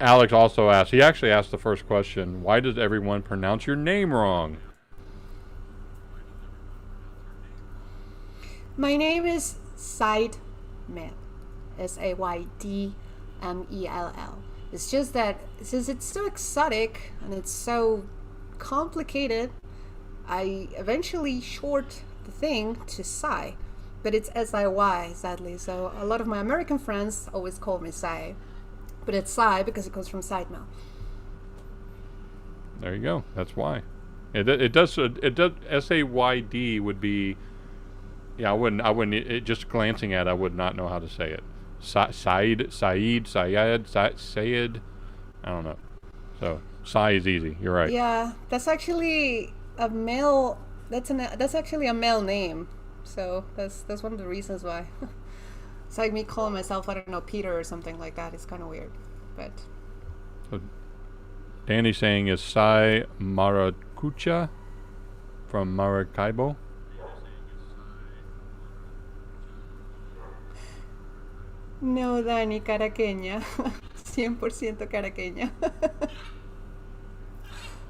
S1: Alex also asked, he actually asked the first question, why does everyone pronounce your name wrong?
S2: My name is Saydmell. Saydmell. It's just that since it's so exotic and it's so complicated, I eventually short the thing to Sai, but it's Siy, sadly. So a lot of my American friends always call me Sai, but it's Sai because it comes from Saydmell.
S1: There you go. That's why. It does Sayd would be. Yeah, I wouldn't. Just glancing at it, I would not know how to say it. Sayed. I don't know. So Sai is easy. You're right.
S2: Yeah, that's actually a male. That's actually a male name. So that's one of the reasons why. It's like me calling myself, I don't know, Peter or something like that. It's kind of weird, but.
S1: So Danny's saying is Sai Maracucha from Maracaibo.
S2: No, Dani, caraqueña. 100% caraqueña.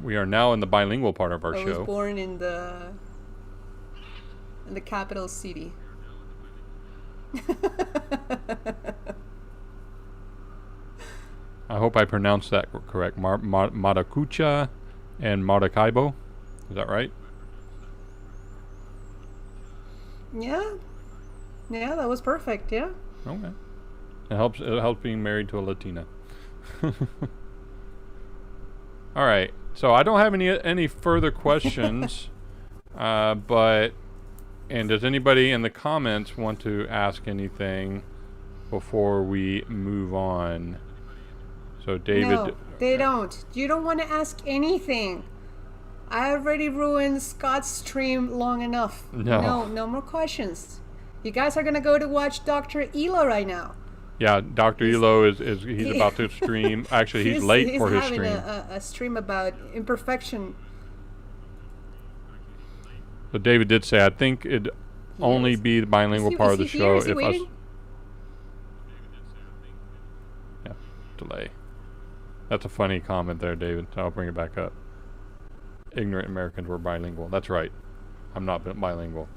S1: We are now in the bilingual part of our show.
S2: I was born in the capital city.
S1: I hope I pronounced that correct. Maracucha and Maracaibo. Is that right?
S2: Yeah. Yeah, that was perfect, yeah.
S1: Okay. It helps being married to a Latina. All right. So I don't have any further questions. But does anybody in the comments want to ask anything before we move on? So David.
S2: No, they don't. You don't want to ask anything. I already ruined Scott's stream long enough. No more questions. You guys are gonna go to watch Dr. Elo right now.
S1: Yeah, Dr. Elo is about to stream. Actually, he's late for his stream.
S2: He's having a stream about imperfection.
S1: So David did say, I think it'd only be the bilingual part of the show if us. Yeah, delay. That's a funny comment there, David. I'll bring it back up. Ignorant Americans were bilingual. That's right. I'm not bilingual.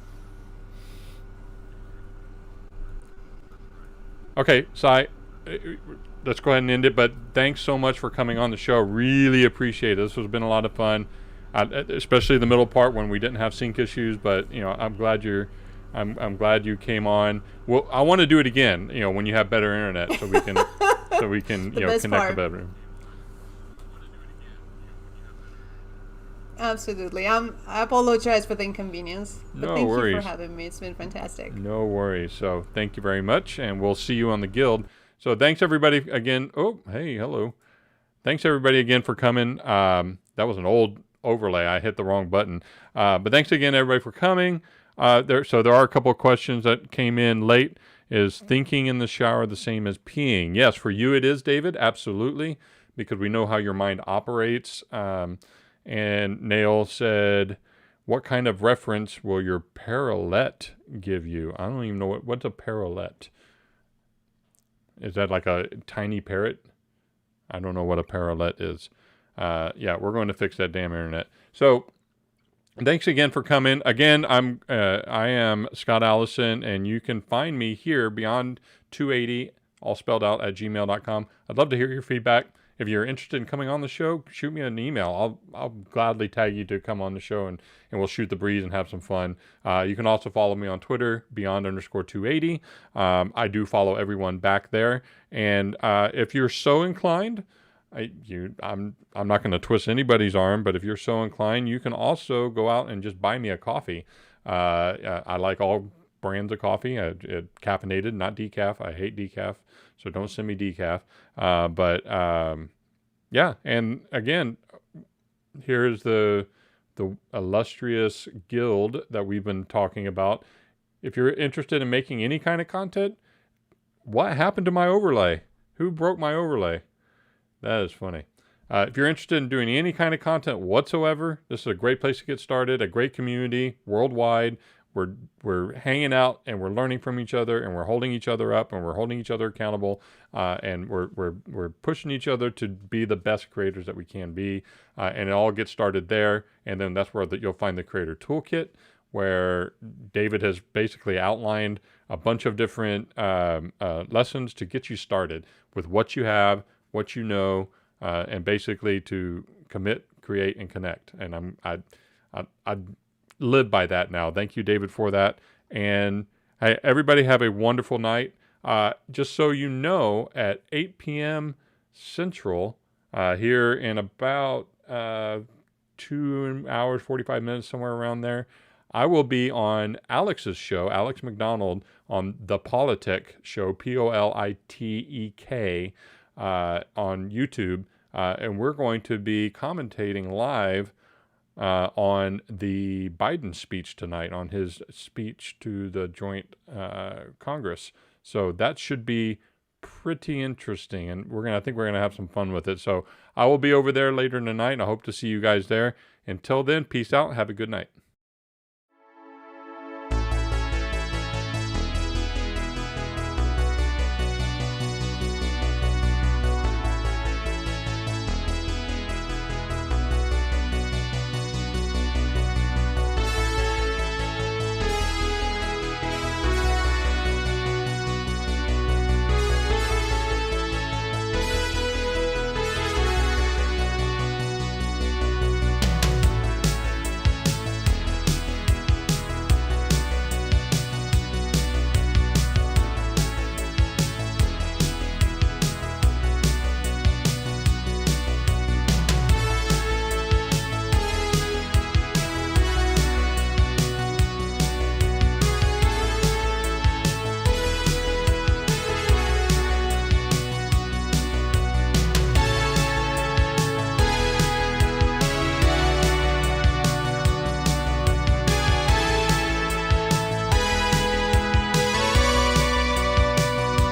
S1: Okay, Sai, let's go ahead and end it. But thanks so much for coming on the show. Really appreciate it. This has been a lot of fun, especially the middle part when we didn't have sync issues. But I'm glad I'm glad you came on. Well, I want to do it again. When you have better internet, so we can connect better.
S2: Absolutely. I apologize for the inconvenience. But
S1: No
S2: thank
S1: worries.
S2: you for having me. It's been fantastic.
S1: No worries. So thank you very much, and we'll see you on the guild. So thanks everybody again. Oh, hey, hello. Thanks everybody again for coming. That was an old overlay. I hit the wrong button. But thanks again everybody for coming. There are a couple of questions that came in late. Is thinking in the shower the same as peeing? Yes, for you it is, David. Absolutely, because we know how your mind operates. And Nail said, What kind of reference will your parrot give you? I don't even know what's a parrot. Is that like a tiny parrot? I don't know what a parrot is. Yeah, we're going to fix that damn internet. So thanks again for coming. Again, I am Scott Allison, and you can find me here beyond 280, all spelled out, at gmail.com. I'd love to hear your feedback. If you're interested in coming on the show, shoot me an email. I'll gladly tag you to come on the show, and we'll shoot the breeze and have some fun. You can also follow me on Twitter, beyond_280. I do follow everyone back there. And if you're so inclined, I'm not going to twist anybody's arm, but if you're so inclined, you can also go out and just buy me a coffee. I like all brands of coffee. Caffeinated, not decaf. I hate decaf, so don't send me decaf. Yeah, and again, here's the illustrious guild that we've been talking about. If you're interested in making any kind of content, what happened to my overlay? Who broke my overlay? That is funny. If you're interested in doing any kind of content whatsoever, this is a great place to get started. A great community worldwide. We're hanging out and we're learning from each other, and we're holding each other up, and we're holding each other accountable, and we're pushing each other to be the best creators that we can be. And it all gets started there, and then that's where you'll find the Creator Toolkit, where David has basically outlined a bunch of different lessons to get you started with what you have, what you know, and basically to commit, create, and connect. And I live by that now. Thank you, David, for that. And hey, everybody have a wonderful night. Just so you know, at 8 p.m. Central, here in about 2 hours, 45 minutes, somewhere around there, I will be on Alex's show, Alex McDonald, on The Politek Show, Politek, on YouTube. And we're going to be commentating live on the Biden speech tonight, on his speech to the joint Congress. So that should be pretty interesting, and I think we're gonna have some fun with it. So I will be over there later in the night, and I hope to see you guys there. Until then, peace out. Have a good night.